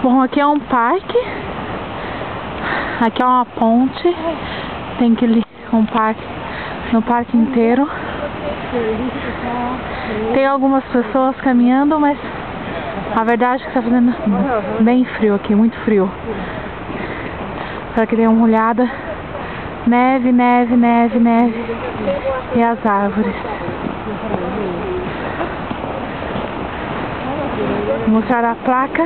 Bom, aqui é um parque. Aqui é uma ponte. Tem que ir um parque no parque inteiro. Tem algumas pessoas caminhando, mas a verdade é que está fazendo bem frio aqui, muito frio. Para que dê uma olhada. Neve, neve, neve, neve. E as árvores. Vou mostrar a placa.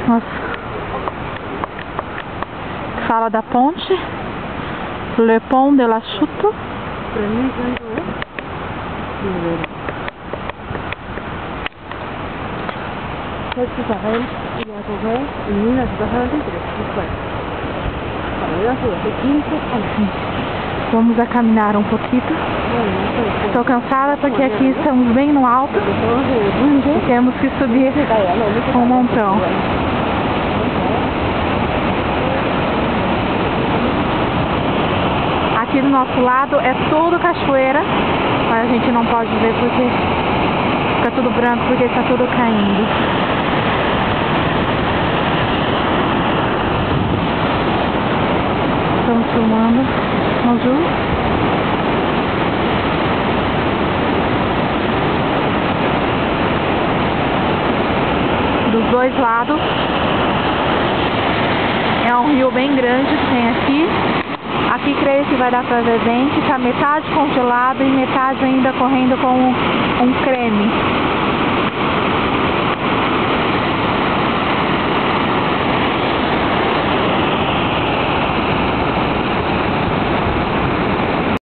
Nossa. Fala da ponte. Le Pont de la Chute. Vamos a caminhar um pouquinho. Estou cansada porque aqui estamos bem no alto e temos que subir um montão. Aqui do nosso lado é tudo cachoeira, mas a gente não pode ver porque fica tudo branco, porque está tudo caindo. Estamos filmando, bonjour. Dos dois lados é um rio bem grande que tem aqui. Aqui creio que vai dar para ver bem que está metade congelado e metade ainda correndo com um creme.